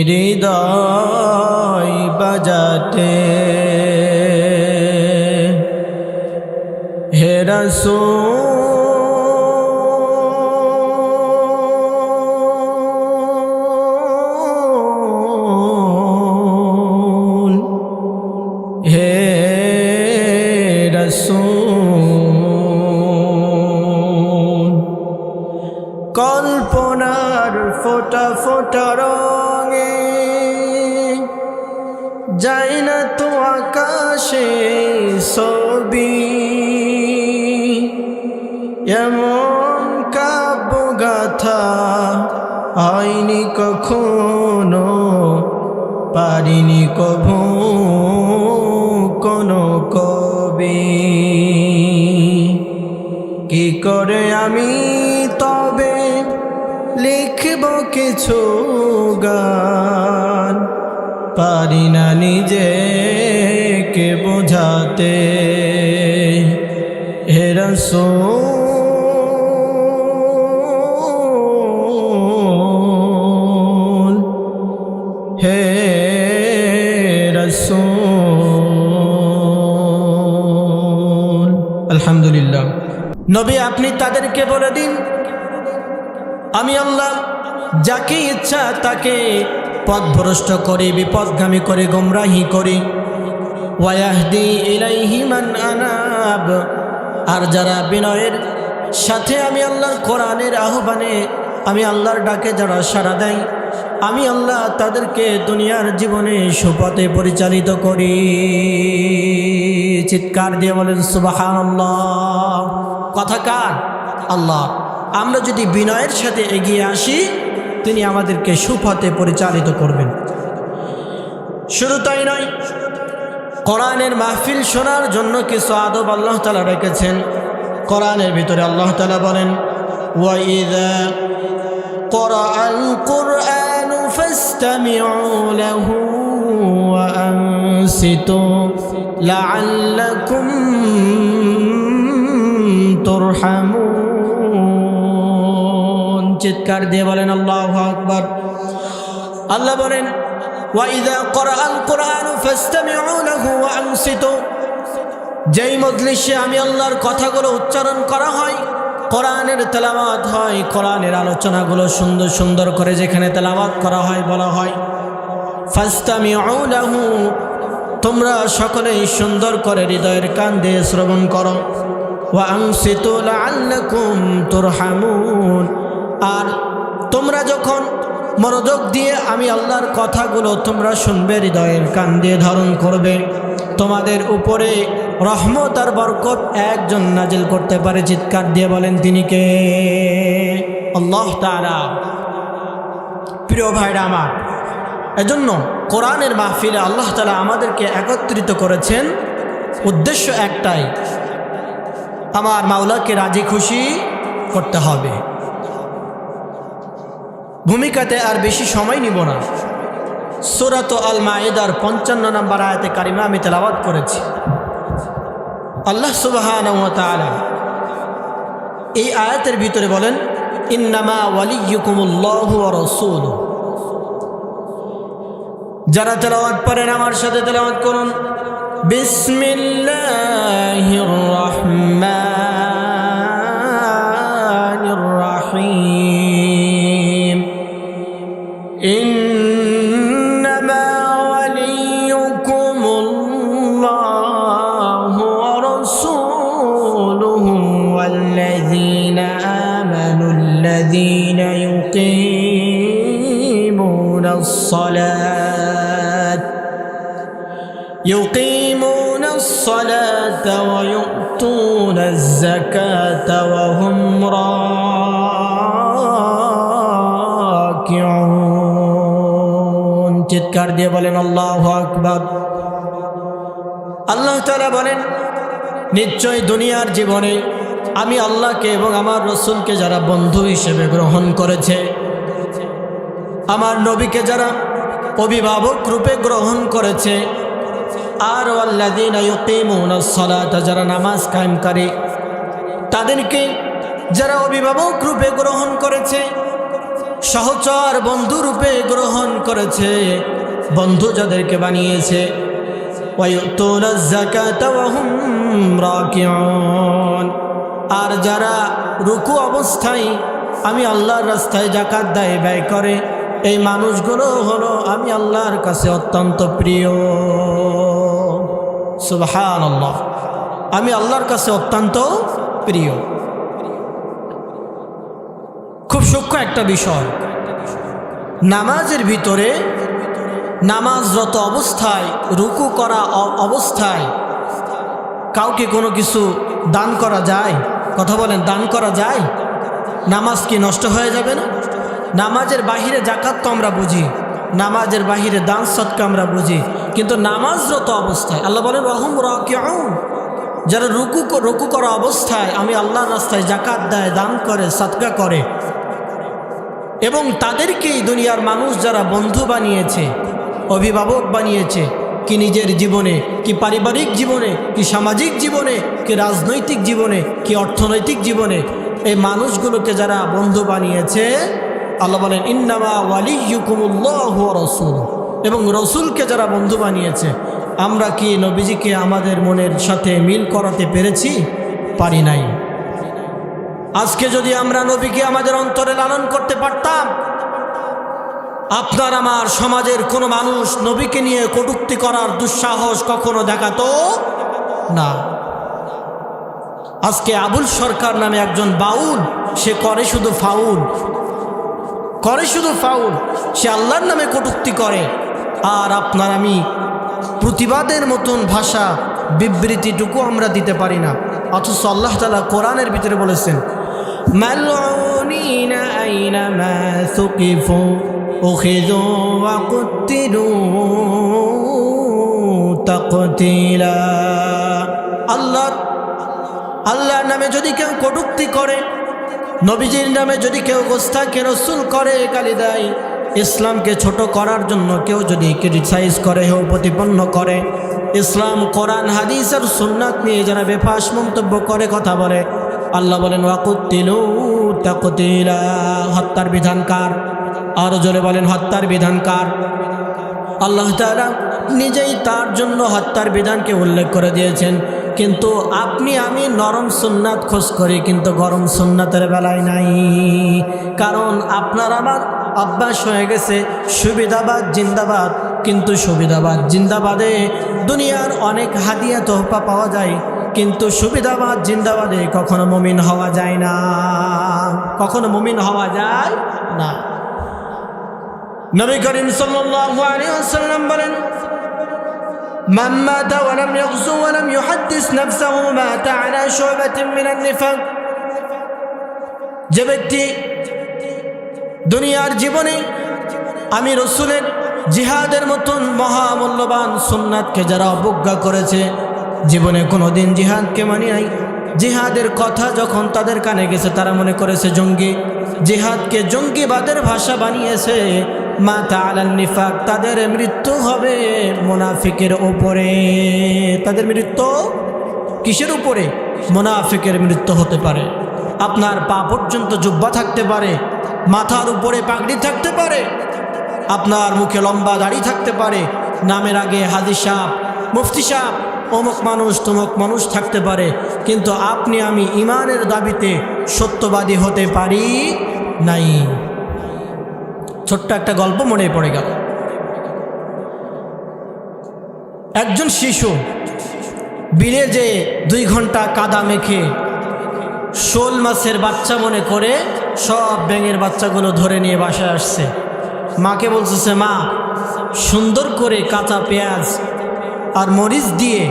হৃদয় বাজাতে হে রাসূল হে রাসূল কল্পনার ফোঁটা ফোঁটা রঙে যায় না তো আকাশে ছবি এমন কাব্য গাথা হয়নি কখনো পারিনি কভু কোনো কবি কি করে আমি তবে লিখব কিছু গান পারি না নিজেকে বোঝাতে হে রাসূল হে রাসূল। আলহামদুলিল্লাহ। নবী আপনি তাদেরকে বলে দিন আমি আল্লাহ যাকে ইচ্ছা তাকে পথভ্রষ্ট করি, বিপথগামী করে, গোমরাহি করি। ওয়াহদি ইলাইহি মান আনাব, আর যারা বিনয়ের সাথে আমি আল্লাহর কোরআনের আহ্বানে আমি আল্লাহর ডাকে যারা সাড়া দেয় আমি আল্লাহ তাদেরকে দুনিয়ার জীবনে সুপথে পরিচালিত করি। চিৎকার দিয়ে বলেন সুবহানাল্লাহ। কথা কার? আল্লাহ। আমরা যদি বিনয়ের সাথে এগিয়ে আসি তিনি আমাদেরকে সুপথে পরিচালিত করবেন। শুধু তাই নয়, কোরআনের মাহফিল শোনার জন্য কিছু আদব আল্লাহ তাআলা রেখেছেন। কোরআনের ভিতরে আল্লাহ তাআলা বলেন ওয়াইযা ক্বরাআল কুরআনু ফাসতামিউ লাহু ওয়া আনসিতু লাআল্লাকুম তুরহামুন। চিৎকার দিয়ে বলেন আল্লাহু আকবার। আল্লাহ বলেন ওয়াইযা ক্বরাআল কুরআনু ফাসতামিউ লাহু ওয়া আনসিতু, যেই মজলিসে আমি আল্লাহর কথাগুলো উচ্চারণ করা হয়, কোরআনের তেলাওয়াত হয়, কোরআনের আলোচনাগুলো সুন্দর সুন্দর করে যেখানে তেলাওয়াত করা হয় বলা হয় ফাসতামিউ লাহু, তোমরা সকলেই সুন্দর করে হৃদয়ের কান দিয়ে শ্রবণ করো। ওয়া আনসিতু লাআল্লাকুম তুরহামুন, আর তোমরা যখন মনোযোগ দিয়ে আমি আল্লাহর কথাগুলো তোমরা শুনবে, হৃদয়ের কান দিয়ে ধারণ করবে, তোমাদের উপরে রহমত আর বরকত একজন নাজিল করতে পারে। চিৎকার দিয়ে বলেন তিনি কে? আল্লাহ তাআলা। প্রিয় ভাইরা আমার, এজন্য কোরআনের মাহফিলে আল্লাহ তাআলা আমাদেরকে একত্রিত করেছেন, উদ্দেশ্য একটাই, আমার মাওলাকে রাজি খুশি করতে হবে। ভূমিকাতে আর বেশি সময় নিব না। সূরাত আল মাইদার 55 নম্বর আয়াতে কারিমা আমি তেলাওয়াত করেছি। আল্লাহ সুবহানাহু ওয়া তাআলা এই আয়াতের ভিতরে বলেন ইন্নামা ওয়ালিয়্যুকুমুল্লাহু ওয়া রাসূলুহু। যারা তেলাওয়াত পারেন আমার সাথে তেলাওয়াত করুন। বিসমিল্লাহির রাহমানির রাহিম। ইন্নামা ওয়ালিয়্যুকুমুল্লাহু ওয়া রাসূলুহু ওয়াল্লাযীনা আমানুল্লাযীনা يقيمون الصلاة ويؤتون الزكاة وهم راكعون। চিৎকার দিয়ে বলেন আল্লাহু আকবার। আল্লাহ তাআলা বলেন নিশ্চয় দুনিয়ার জীবনে আমি আল্লাহকে এবং আমার রাসূলকে যারা বন্ধু হিসেবে গ্রহণ করেছে, আমার নবীকে যারা অভিভাবক রূপে গ্রহণ করেছে, আর ওয়াল্লাযীনা ইউকিমুনাস সালাতা, যারা নামাজ কায়েমকারী, তাদেরকে যারা অভিভাবক রূপে গ্রহণ করেছে, সহচর বন্ধুরূপে গ্রহণ করেছে, বন্ধু যাদেরকে বানিয়েছে। ওয়ায়ুতুনা যাকাতা ওয়া হুম রাকিউন, আর যারা রুকু অবস্থায় আমি আল্লাহর রাস্তায় যাকাত দেয়, ব্যয় করে, এই মানুষগুলো হলো আমি আল্লাহর কাছে অত্যন্ত প্রিয়। সুবহানাল্লাহ, আমি আল্লাহর কাছে অত্যন্ত প্রিয়। খুব সূক্ষ্ম একটা বিষয়, নামাজের ভিতরে নামাজরত অবস্থায়, রুকু করা অবস্থায় কাউকে কোনো কিছু দান করা যায়? কথা বলেন, দান করা যায়? নামাজ কি নষ্ট হয়ে যাবে না? নামাজের বাহিরে যাকাত তো আমরা বুঝি, নামাজের বাহিরে দান সদকা আমরা বুঝি, কিন্তু নামাজরত অবস্থায় আল্লাহ বলেন ওয়াহুম রাকিউন, যারা রুকু করা অবস্থায় আমি আল্লাহর রাস্তায় যাকাত দেয়, দান করে, সদকা করে, এবং তাদেরকেই দুনিয়ার মানুষ যারা বন্ধু বানিয়েছে, অভিভাবক বানিয়েছে, কি নিজের জীবনে, কি পারিবারিক জীবনে, কি সামাজিক জীবনে, কি রাজনৈতিক জীবনে, কি অর্থনৈতিক জীবনে, এই মানুষগুলোকে যারা বন্ধু বানিয়েছে, আল্লাহ বলেন ইন্নামা ওয়ালিয়্যুকুমুল্লাহু ওয়া রাসূলুহু, এবং রসুলকে যারা বন্ধু বানিয়েছে, আমরা কি নবীজিকে আমাদের মনের সাথে মিল করাতে পেরেছি? পারি নাই। আজকে যদি আমরা নবীকে আমাদের অন্তরে লালন করতে পারতাম, আপনার আমার সমাজের কোনো মানুষ নবীকে নিয়ে কটূক্তি করার দুঃসাহস কখনো দেখাতো না। আজকে আবুল সরকার নামে একজন বাউল, সে করে শুধু ফাউল, সে আল্লাহর নামে কটূক্তি করে, আর আপনার আমি প্রতিবাদের মতন ভাষা বিবৃতিটুকু আমরা দিতে পারি না। অথচ আল্লাহ তাআলা কোরআনের ভিতরে বলেছেন মালউনিনা আইনামা সুকিফু উখিযু ওয়া কুতিলু তাকতিলা। আল্লাহর নামে যদি কেউ কটূক্তি করে, নবীজির নামে যদি কেউ গোস্তাখি রসুল করে, গালি দেয়, ইসলামকে ছোট করার জন্য কেউ যদি ক্রিটিসাইজ করে, কেউ প্রতিপন্ন করে, ইসলাম, কোরআন, হাদিস আর সুন্নাত নিয়ে যারা বেফাস মন্তব্য করে, কথা বলে, আল্লাহ বলেন ওয়াকুতিলু তাকতিলা, হত্যার বিধানকার। আরো জোরে বলেন হত্যার বিধানকার। আল্লাহ তাআলা নিজেই তার জন্য হত্যার বিধানকে উল্লেখ করে দিয়েছেন, কিন্তু আপনি আমি নরম সুন্নাত খোঁজ করি, কিন্তু গরম সুন্নাতের বেলায় নাই। কারণ আপনার আমার অভ্যাস হয়ে গেছে সুবিধাবাদ জিন্দাবাদ, কিন্তু সুবিধাবাদ জিন্দাবাদে দুনিয়ার অনেক হাদিয়া তোহফা পাওয়া যায়, কিন্তু সুবিধাবাদ জিন্দাবাদে কখনো মুমিন হওয়া যায় না, কখনো মুমিন হওয়া যায় না। নবী করিম সাল্লাল্লাহু আলাইহি ওয়াসাল্লাম বলেন মান মাতা ওয়া লাম ইয়াগজু ওয়া লাম ইউহাদ্দিস নাফসাহু মাতা আলা শুবাতিন মিনান নিফাক, যে ব্যক্তি দুনিয়ার জীবনে আমি রসুলের জিহাদের মতন মহামূল্যবান সুন্নাতকে যারা অবজ্ঞা করেছে, জীবনে কোনোদিন জিহাদকে মানি নাই, জিহাদের কথা যখন তাদের কানে গেছে তারা মনে করেছে জঙ্গি, জিহাদকে জঙ্গিবাদের ভাষা বানিয়েছে, মাতা আলান নিফাক, তাদের মৃত্যু হবে মুনাফিকের উপরে। তাদের মৃত্যু কিসের উপরে? মুনাফিকের মৃত্যু হতে পারে। আপনার পা পর্যন্ত জুব্বা থাকতে পারে, মাথার উপরে পাগড়ি থাকতে পারে, আপনার মুখে লম্বা দাড়ি থাকতে পারে, নামের আগে হাজি সাহেব, মুফতি সাহেব, অমুক মানুষ তমুক মানুষ থাকতে পারে, কিন্তু আপনি আমি ইমানের দাবিতে সত্যবাদী হতে পারি নাই। ছোট্ট একটা গল্প মনে পড়ে গেল। একজন শিশু বিলে যে 2 ঘন্টা কাদা মেখে শোল মাছের বাচ্চা মনে করে সব ব্যাঙের বাচ্চাগুলো ধরে নিয়ে বাসায় আসছে। মাকে বলতেছে, মা সুন্দর করে কাঁচা পেঁয়াজ আর মরিচ দিয়ে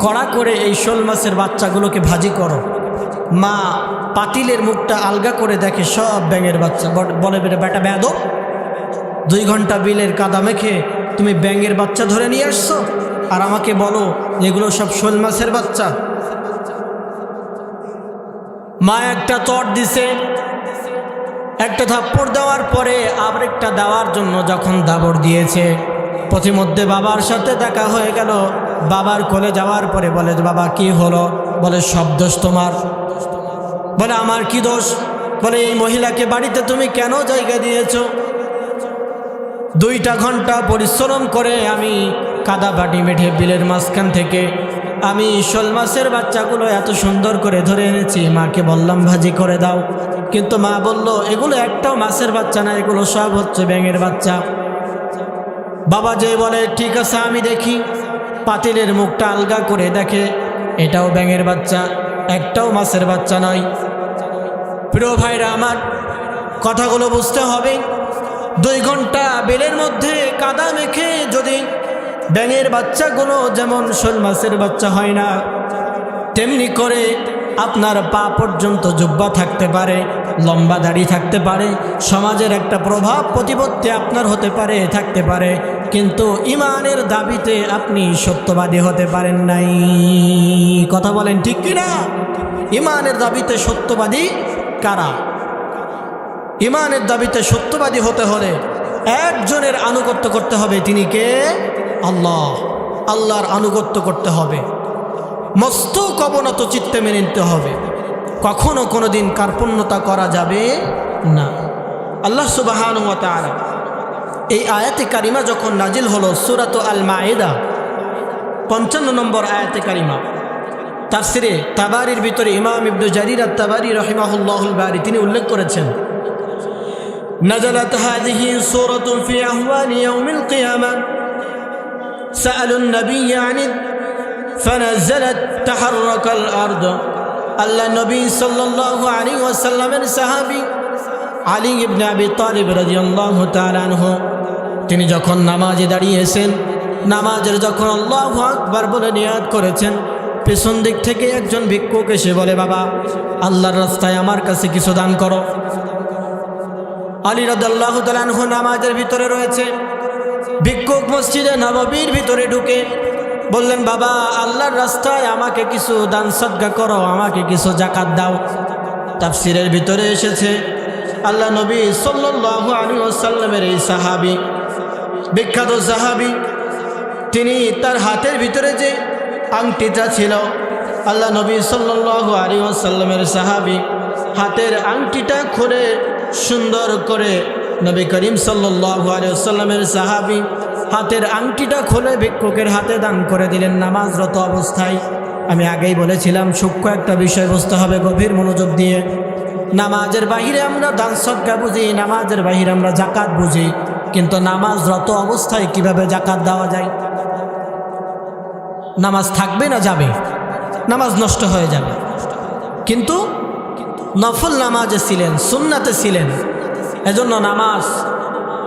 কড়া করে এই শোল মাছের বাচ্চাগুলোকে ভাজি করো। মা পাতিলের মুখটা আলগা করে দেখে সব ব্যাঙের বাচ্চা। বলে বেটা বেয়াদব, 2 ঘন্টা বিলের কাদা মেখে তুমি ব্যাঙের বাচ্চা ধরে নিয়ে আসছো, আর আমাকে বলো এগুলো সব শোল মাছের বাচ্চা। মা একটা চট দিছে, একটা থাপ্পড় দেওয়ার পরে আবার একটা দেওয়ার জন্য যখন দাবড় দিয়েছে, পথিমধ্যে বাবার সাথে দেখা হয়ে গেল। বাবার কোলে যাওয়ার পরে বলে, বাবা কি হলো? বলে সব দোষ তোমার। বলে আমার কি দোষ? বলে এই মহিলাকে বাড়িতে তুমি কেন জায়গা দিয়েছো? 2টা ঘন্টা পরিশ্রম করে আমি কাদাবাটি মেঠে বিলের মাঝখান থেকে আমি শোল মাছের বাচ্চাগুলো এত সুন্দর করে ধরে এনেছি, মাকে বললাম ভাজি করে দাও, কিন্তু মা বলল এগুলো একটাও মাছের বাচ্চা না, এগুলো সব হচ্ছে ব্যাঙের বাচ্চা। বাবা যে বলে ঠিক আছে আমি দেখি, পাতিলের মুখটা আলগা করে দেখে এটাও ব্যাঙের বাচ্চা, একটাও মাছের বাচ্চা নয়। প্রিয় ভাইরা আমার, কথাগুলো বুঝতে হবে। 2 ঘন্টা বেলের মধ্যে কাদা মেখে যদি ব্যাঙের বাচ্চাগুলো যেমন শোল মাছের বাচ্চা হয় না, তেমনি করে আপনার পা পর্যন্ত জুব্বা থাকতে পারে, লম্বা দাড়ি থাকতে পারে, সমাজের একটা প্রভাব প্রতিপত্তি আপনার হতে পারে, থাকতে পারে, কিন্তু ইমানের দাবিতে আপনি সত্যবাদী হতে পারেন নাই। কথা বলেন ঠিক কিনা? ইমানের দাবিতে সত্যবাদী কারা? ইমানের দাবিতে সত্যবাদী হতে হলে একজনের আনুগত্য করতে হবে, তিনি কে? আল্লাহ। আল্লাহর আনুগত্য করতে হবে, মস্তক অবনত চিত্তে মেনে নিতে হবে, কখনো কোনো দিন কার্পণ্যতা করা যাবে না। আল্লাহ সুবহানাহু ওয়া তাআলা এই আয়াতে কারিমা যখন নাজিল হলো, সূরাত আল মায়েদা 55 নম্বর আয়াতে কারিমা, তাফসিরে তাবারির ভিতরে ইমাম ইবনে জারির আত-তাবারি রাহিমাহুল্লাহুল বারি তিনি উল্লেখ করেছেন, নাযালাত হাযিহি সূরাতুন ফি আহওয়ালি ইয়াউমিল কিয়ামা সাআলুন নাবিয়্য আনিদ ফানাযালাত তাহাররাকাল আরদ। আল্লাহ নবী সাল্লাল্লাহু আলাইহি ওয়াসাল্লামের সাহাবী আলী ইবনে আবি তালিব রাদিয়াল্লাহু তাআলা আনহু তিনি যখন নামাজে দাঁড়িয়েছেন, নামাজের যখন আল্লাহু আকবার বলে নিয়াত করেছেন, পেছন দিক থেকে একজন ভিক্ষুক এসে বলে, বাবা আল্লাহর রাস্তায় আমার কাছে কিছু দান করো। আলী রাদিয়াল্লাহু তাআলা আনহু নামাজের ভিতরে রয়েছে, ভিক্ষুক মসজিদে নববীর ভিতরে ঢুকে বললেন, বাবা আল্লাহর রাস্তায় আমাকে কিছু দান সদকা করো, আমাকে কিছু যাকাত দাও। তাফসীরের ভিতরে এসেছে আল্লাহ নবী সাল্লাল্লাহু আলাইহি ওয়াসাল্লামের এই সাহাবী, বিখ্যাত সাহাবী, তিনি তার হাতের ভিতরে যে আংটিটা ছিল, আল্লাহ নবী সাল্লাল্লাহু আলাইহি ওয়াসাল্লামের সাহাবী হাতের আংটিটা খুলে সুন্দর করে নবী করিম সাল্লাল্লাহু আলাইহি ওয়াসাল্লামের সাহাবী হাতের আংটিটা খুলে ভিক্ষুকের হাতে দান করে দিলেন নামাজরত অবস্থায়। আমি আগেই বলেছিলাম সূক্ষ্ম একটা বিষয় বুঝতে হবে গভীর মনোযোগ দিয়ে। নামাজের বাহিরে আমরা দান সদকা বুঝি, নামাজের বাহিরে আমরা যাকাত বুঝি, কিন্তু নামাজরত অবস্থায় কিভাবে যাকাত দেওয়া যায়? নামাজ থাকবে না যাবে? নামাজ নষ্ট হয়ে যাবে। কিন্তু নফল নামাজে ছিলেন, সুন্নাতে ছিলেন, এজন্য নামাজ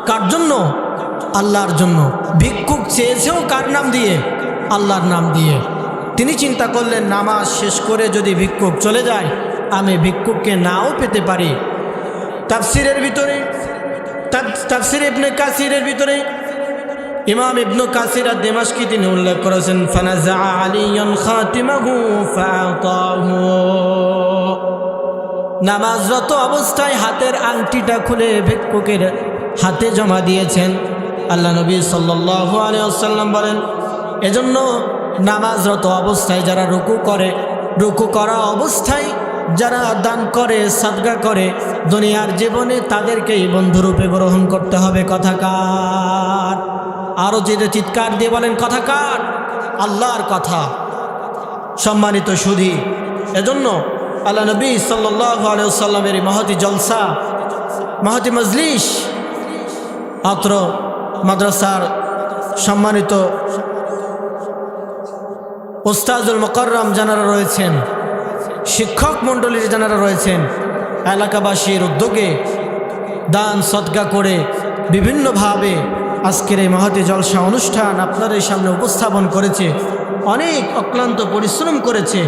কার জন্য? আল্লাহর জন্য। ভিক্ষুক চেয়েছেও কার নাম দিয়ে? আল্লাহর নাম দিয়ে। তিনি চিন্তা করলেন নামাজ শেষ করে যদি ভিক্ষুক চলে যায়, আমি ভিক্ষুককে নাও পেতে পারি। তাফসিরের ভিতরে তাফসির ইবনে কাসিরের ভিতরে ইমাম ইবনে কাসির আদ-দিমাশকি তিনি উল্লেখ করেছেন, ফানাজা আলিয়ান খাতিমাহু ফাআতাহু। নামাজরত অবস্থায় হাতের আংটিটা খুলে ভিক্ষুকের হাতে জমা দিয়েছেন। আল্লাহ নবী সাল্লাল্লাহু আলাইহি ওয়াসাল্লাম বলেন, এজন্য নামাজরত অবস্থায় যারা রুকু করে, রুকু করা অবস্থায় যারা দান করে, সাদকা করে, দুনিয়ার জীবনে তাদেরকেই বন্ধুরূপে গ্রহণ করতে হবে। কথা কার? আরও যেটা চিৎকার দিয়ে বলেন, কথা কার? আল্লাহর কথা। সম্মানিত সুধী, এজন্য আল্লাহ নবী সাল্লাল্লাহু আলাইহি ওয়াসাল্লামের মহতি জলসা, মহতি মজলিস, অত্র মাদ্রাসার সম্মানিত উস্তাজুল মুকাররম যারা রয়েছেন, শিক্ষক মণ্ডলীর যারা রয়েছেন, এলাকাবাসীর উদ্যোগে দান সদকা করে বিভিন্নভাবে আজকের এই মহতি জলসা অনুষ্ঠান আপনাদের সামনে উপস্থাপন করেছে। অনেক অক্লান্ত পরিশ্রম করেছে।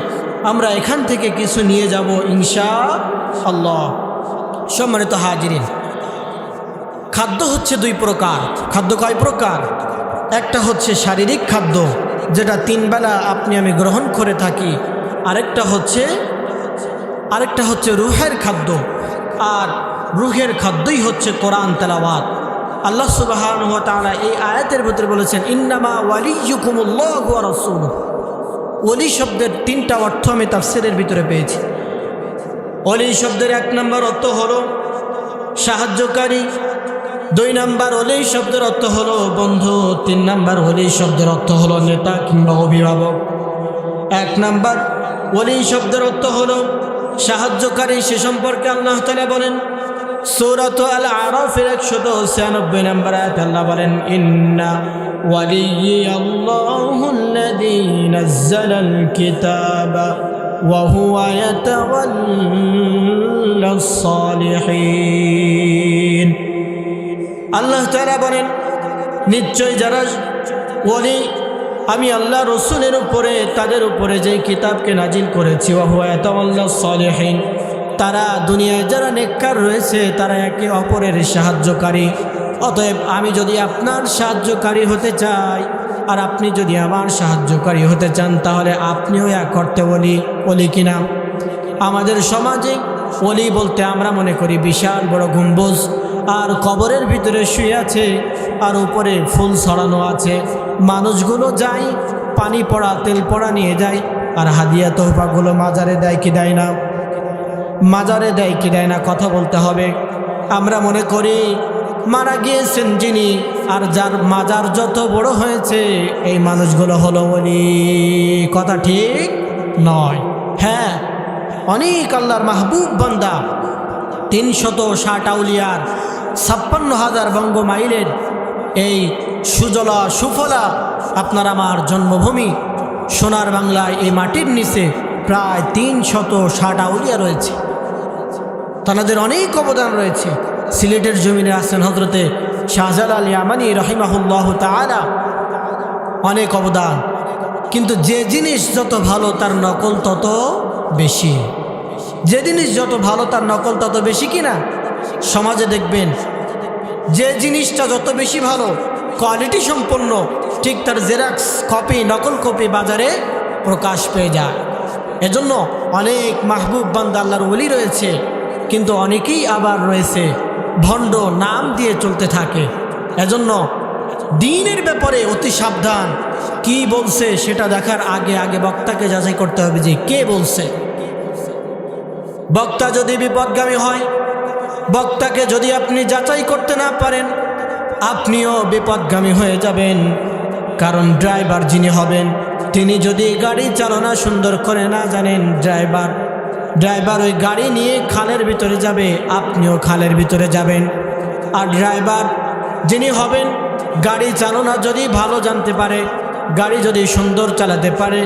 আমরা এখান থেকে কিছু নিয়ে যাব ইনশাআল্লাহ। সম্মানিত হাজিরিন, খাদ্য হচ্ছে 2 প্রকার। খাদ্য কয় প্রকার? একটা হচ্ছে শারীরিক খাদ্য, যেটা 3 বেলা আপনি আমি গ্রহণ করে থাকি। আরেকটা হচ্ছে রুহের খাদ্য, আর রুহের খাদ্যই হচ্ছে কোরআন তেলাওয়াত। আল্লাহ সুবহানাহু ওয়া তাআলা এই আয়াতের ভিতরে বলেছেন, ইন্নামা ওয়ালিয়্যুকুমুল্লাহু ওয়া রাসূলুহু। ওলি শব্দের 3টা অর্থ আমি তাফসীরের ভিতরে পেয়েছি। ওলি শব্দের 1 নম্বর অর্থ হলো সাহায্যকারী, 2 নম্বর ওলি শব্দের অর্থ হলো বন্ধু, 3 নম্বর ওলি শব্দের অর্থ হলো নেতা কিংবা অভিভাবক। 1 নম্বর ওলি শব্দের অর্থ হলো সাহায্যকারী, সে সম্পর্কে আল্লাহ তাআলা বলেন সূরাত আল আরাফের 196 নম্বর আয়াতে আল্লাহ বলেন ইন্না ওয়ালিয়াল্লাহুল্লাযী নাযালাল কিতাবা ওয়া হুয়া ইয়াতাওয়াল্লাস সালিহিন। আল্লাহ তাআলা বলেন নিশ্চয় যারা ওলি, আমি আল্লাহ রসুলের উপরে তাদের উপরে যে কিতাবকে নাজিল করেছি ওয়া হুয়া ইয়াতাওয়াল্লাস সালিহিন, তারা দুনিয়ায় যারা নেককার রয়েছে তারা একে অপরের সাহায্যকারী। অতএব আমি যদি আপনার সাহায্যকারী হতে চাই আর আপনি যদি আমার সাহায্যকারী হতে চান, তাহলে আপনিও এক করতে ওলি কিনা। আমাদের সমাজে ওলি বলতে আমরা মনে করি বিশাল বড় গম্বুজ আর কবরের ভিতরে শুয়ে আছে আর উপরে ফুল ছড়ানো আছে, মানুষগুলো যায় পানি পড়া তেল পড়া নিয়ে যায় আর হাদিয়া তোহফাগুলো মাজারে দেয় কি দেয় না, মাজারে দেয় কি দেয় না কথা বলতে হবে। আমরা মনে করি মারা গিয়েছেন যিনি আর যার মাজার যত বড় হয়েছে এই মানুষগুলো হলো ওলি। কথা ঠিক নয়। হ্যাঁ, অনেক আল্লাহর মাহবুব বান্দা 360 আউলিয়ার 56,000 বঙ্গ মাইলের এই সুজলা সুফলা আপনার আমার জন্মভূমি সোনার বাংলায় এই মাটির নিচে প্রায় 360 আউলিয়া রয়েছে। তাদের অনেক অবদান রয়েছে। সিলেটের জমিনে আছেন হযরতে শাহজালাল ইয়ামানী রাহিমাহুল্লাহ তাআলা, অনেক অবদান। কিন্তু যে জিনিস যত ভালো তার নকল তত বেশি, যে জিনিস যত ভালো তার নকল তত বেশি কিনা। সমাজে দেখবেন যে জিনিসটা যত বেশি ভালো কোয়ালিটি সম্পন্ন, ঠিক তার জেরক্স কপি নকল কপি বাজারে প্রকাশ পেয়ে যায়। এজন্য অনেক মাহবুব বান্দা আল্লাহর ওলি রয়েছে, কিন্তু অনেকেই আবার রয়েছে ভণ্ড, নাম দিয়ে চলতে থাকে। এজন্য দ্বীনের ব্যাপারে অতি সাবধান। কি বলছে সেটা দেখার আগে আগে বক্তাকে যাচাই করতে হবে যে কে বলছে। বক্তা যদি বিপদগামী হয়, বক্তাকে যদি আপনি যাচাই করতে না পারেন, আপনিও বিপদগামী হয়ে যাবেন। কারণ ড্রাইভার যিনি হবেন তিনি যদি গাড়ি চালনা সুন্দর করে না জানেন, ড্রাইভার ওই গাড়ি নিয়ে খালের ভিতরে যাবে, আপনিও খালের ভিতরে যাবেন। আর ড্রাইভার যিনি হবেন গাড়ি চালনা যদি ভালো জানতে পারে, গাড়ি যদি সুন্দর চালাতে পারে,